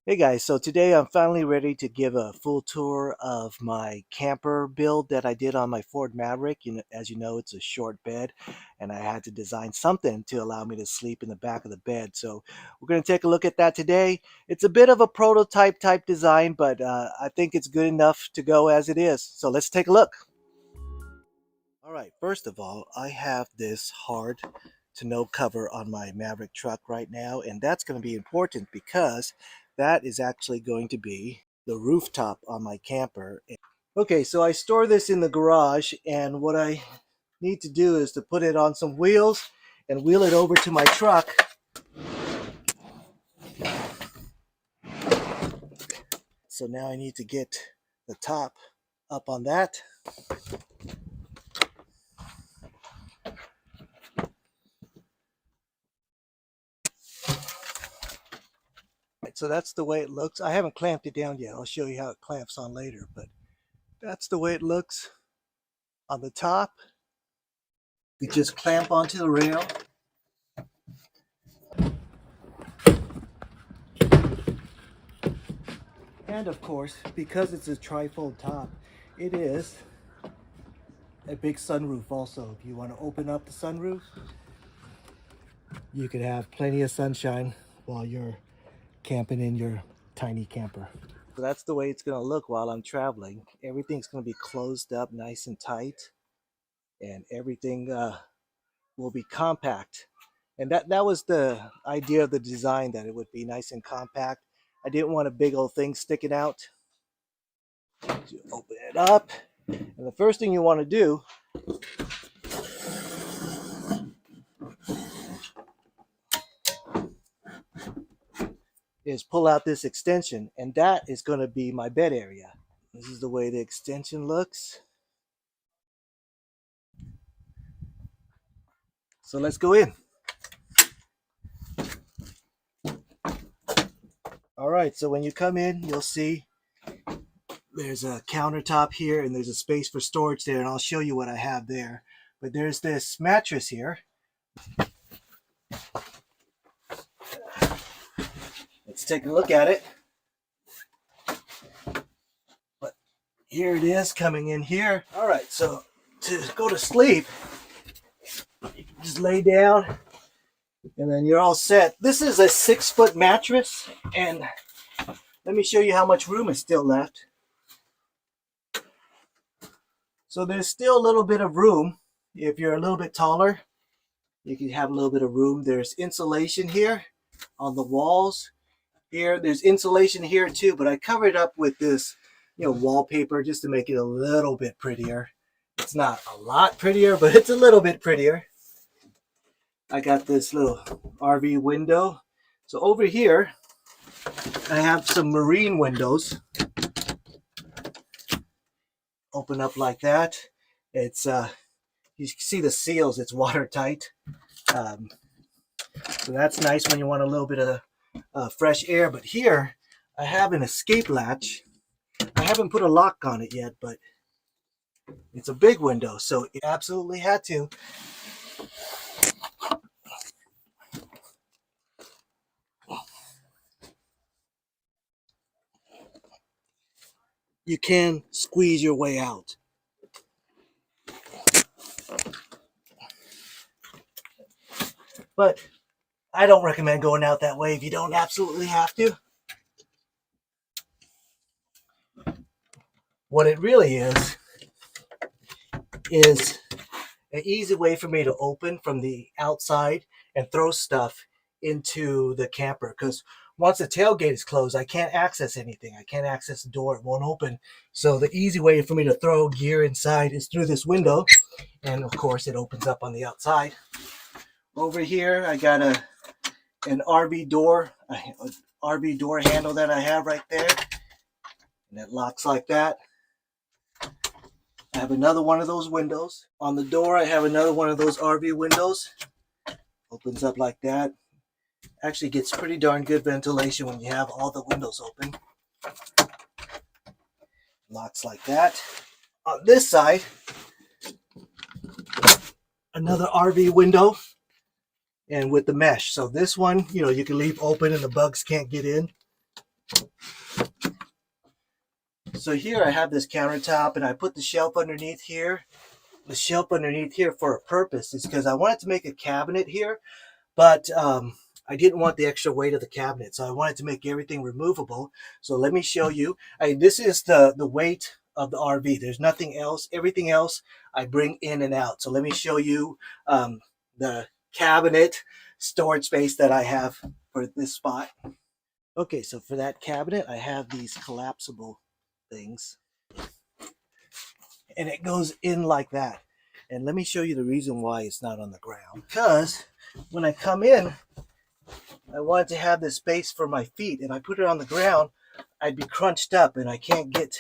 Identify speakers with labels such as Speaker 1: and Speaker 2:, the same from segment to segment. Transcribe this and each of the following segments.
Speaker 1: Hey guys, so today I'm finally ready to give a full tour of my camper build that I did on my Ford Maverick. As you know, it's a short bed, and I had to design something to allow me to sleep in the back of the bed. So we're going to take a look at that today. It's a bit of a prototype type design, but I think it's good enough to go as it is. So let's take a look. All right, first of all, I have this hard to no cover on my Maverick truck right now, and that's going to be important because that is actually going to be the rooftop on my camper. Okay, so I store this in the garage, and what I need to do is to put it on some wheels and wheel it over to my truck. So now I need to get the top up on that. So that's the way it looks. I haven't clamped it down yet. I'll show you how it clamps on later, but that's the way it looks on the top. You just clamp onto the rail. And of course, because it's a trifold top, it is a big sunroof also. If you want to open up the sunroof, you could have plenty of sunshine while you're camping in your tiny camper. So that's the way it's going to look while I'm traveling. Everything's going to be closed up nice and tight, and everything will be compact. And that was the idea of the design, that it would be nice and compact. I didn't want a big old thing sticking out. So open it up, and the first thing you want to do is pull out this extension, and that is going to be my bed area. This is the way the extension looks. So let's go in. All right, so when you come in, you'll see there's a countertop here and there's a space for storage there, and I'll show you what I have there. But there's this mattress here. Let's take a look at it. But here it is coming in here. All right, so to go to sleep, you can just lay down and then you're all set. This is a 6-foot mattress, and let me show you how much room is still left. So there's still a little bit of room. If you're a little bit taller, you can have a little bit of room. There's insulation here on the walls. Here, there's insulation here too, but I covered it up with this, wallpaper just to make it a little bit prettier. It's not a lot prettier, but it's a little bit prettier. I got this little RV window. So over here, I have some marine windows. Open up like that. It's you can see the seals. It's watertight. So that's nice when you want a little bit of fresh air. But here, I have an escape latch. I haven't put a lock on it yet, but it's a big window, so it absolutely had to. You can squeeze your way out. But I don't recommend going out that way if you don't absolutely have to. What it really is an easy way for me to open from the outside and throw stuff into the camper, because once the tailgate is closed, I can't access anything. I can't access the door. It won't open. So the easy way for me to throw gear inside is through this window, and of course it opens up on the outside. Over here I got an RV door handle that I have right there, and it locks like that. I have another one of those windows. On the door, I have another one of those RV windows. Opens up like that. Actually gets pretty darn good ventilation when you have all the windows open. Locks like that. On this side, another RV window, and with the mesh. So this one, you can leave open and the bugs can't get in. So here I have this countertop and I put the shelf underneath here. The shelf underneath here for a purpose. It's because I wanted to make a cabinet here, but I didn't want the extra weight of the cabinet. So I wanted to make everything removable. So let me show you. This is the weight of the RV. There's nothing else. Everything else I bring in and out. So let me show you the cabinet storage space that I have for this spot. Okay, so for that cabinet, I have these collapsible things. And it goes in like that. And let me show you the reason why it's not on the ground. Because when I come in, I wanted to have this space for my feet. If I put it on the ground, I'd be crunched up and I can't get,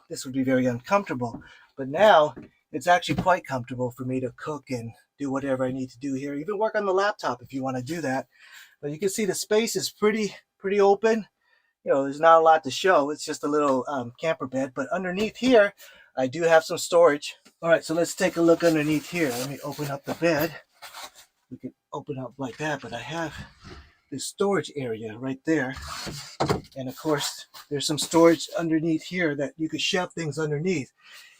Speaker 1: this would be very uncomfortable. But now it's actually quite comfortable for me to cook and do whatever I need to do here. Even work on the laptop if you want to do that. But you can see the space is pretty open. There's not a lot to show. It's just a little camper bed. But underneath here, I do have some storage. All right, so let's take a look underneath here. Let me open up the bed. We can open up like that, but I have this storage area right there. And of course, there's some storage underneath here that you could shove things underneath.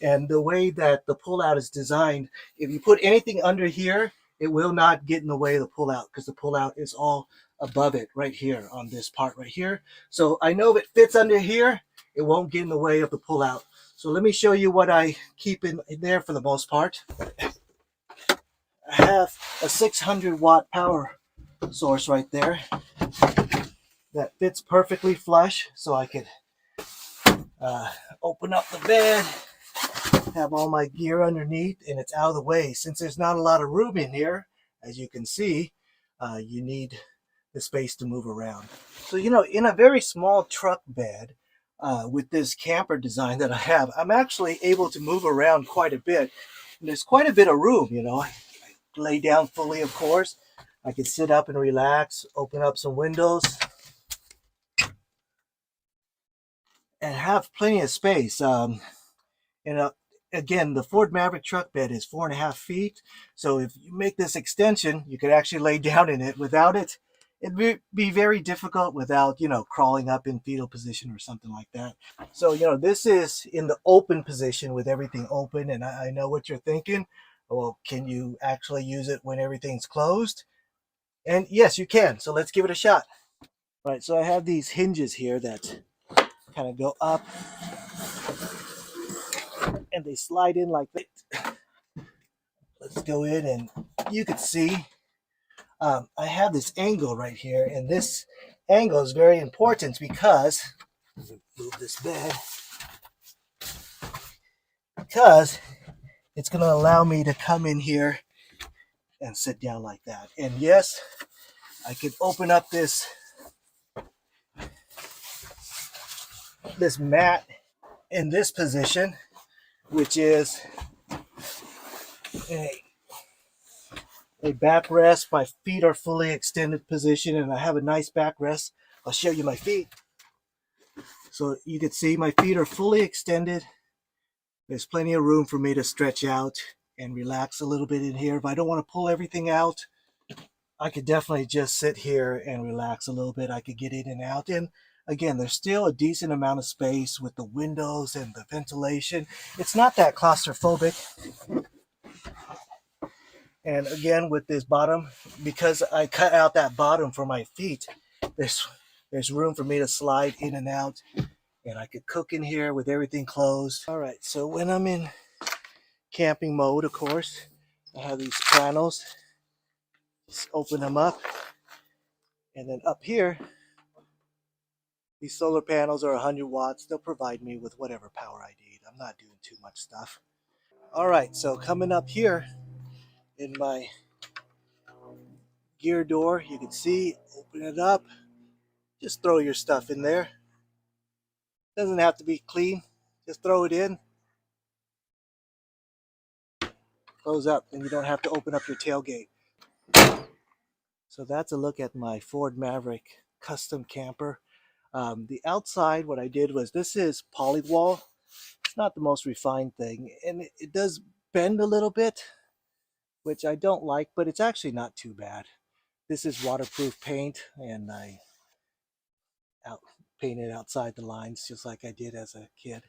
Speaker 1: And the way that the pullout is designed, if you put anything under here, it will not get in the way of the pullout because the pullout is all above it right here on this part right here. So I know if it fits under here, it won't get in the way of the pullout. So let me show you what I keep in there for the most part. I have a 600 watt power source right there that fits perfectly flush, so I could open up the bed, have all my gear underneath, and it's out of the way. Since there's not a lot of room in here, as you can see, you need the space to move around. So, in a very small truck bed, with this camper design that I have, I'm actually able to move around quite a bit. And there's quite a bit of room, I lay down fully, of course. I can sit up and relax, open up some windows, and have plenty of space. Again, the Ford Maverick truck bed is 4.5 feet. So if you make this extension, you could actually lay down in it. Without it, it'd be very difficult without, crawling up in fetal position or something like that. So, this is in the open position with everything open. And I know what you're thinking. Well, can you actually use it when everything's closed? And yes, you can. So let's give it a shot. All right, so I have these hinges here that kind of go up and they slide in like that. Let's go in and you can see I have this angle right here, and this angle is very important because, let me move this bed, because it's going to allow me to come in here and sit down like that. And yes, I could open up this mat in this position, which is a backrest. My feet are fully extended position, and I have a nice backrest. I'll show you my feet. So you can see my feet are fully extended. There's plenty of room for me to stretch out and relax a little bit in here. If I don't want to pull everything out, I could definitely just sit here and relax a little bit. I could get in and out. And again, there's still a decent amount of space with the windows and the ventilation. It's not that claustrophobic. And again, with this bottom, because I cut out that bottom for my feet, there's room for me to slide in and out. And I could cook in here with everything closed. All right, so when I'm in camping mode, of course, I have these panels. Just open them up. And then up here, these solar panels are 100 watts. They'll provide me with whatever power I need. I'm not doing too much stuff. All right, so coming up here in my gear door, you can see, open it up. Just throw your stuff in there. Doesn't have to be clean. Just throw it in. Close up, and you don't have to open up your tailgate. So that's a look at my Ford Maverick custom camper. The outside, what I did was, this is polywall. It's not the most refined thing, and it does bend a little bit, which I don't like, but it's actually not too bad. This is waterproof paint, and painted outside the lines just like I did as a kid.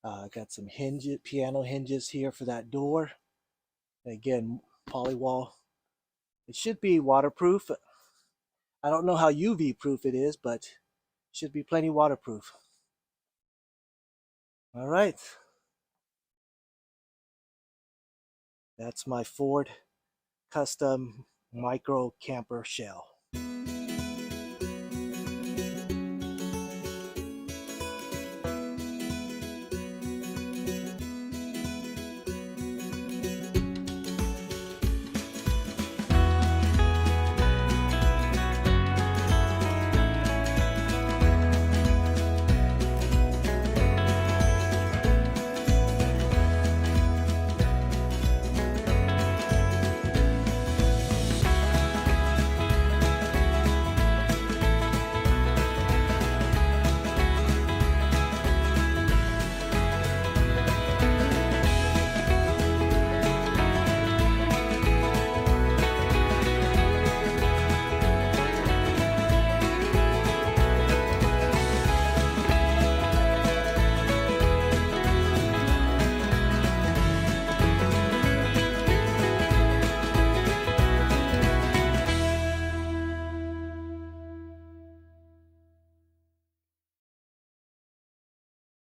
Speaker 1: Got some hinges, piano hinges here for that door. And again, polywall. It should be waterproof. I don't know how UV proof it is, but it should be plenty waterproof. All right, that's my Ford custom micro camper shell.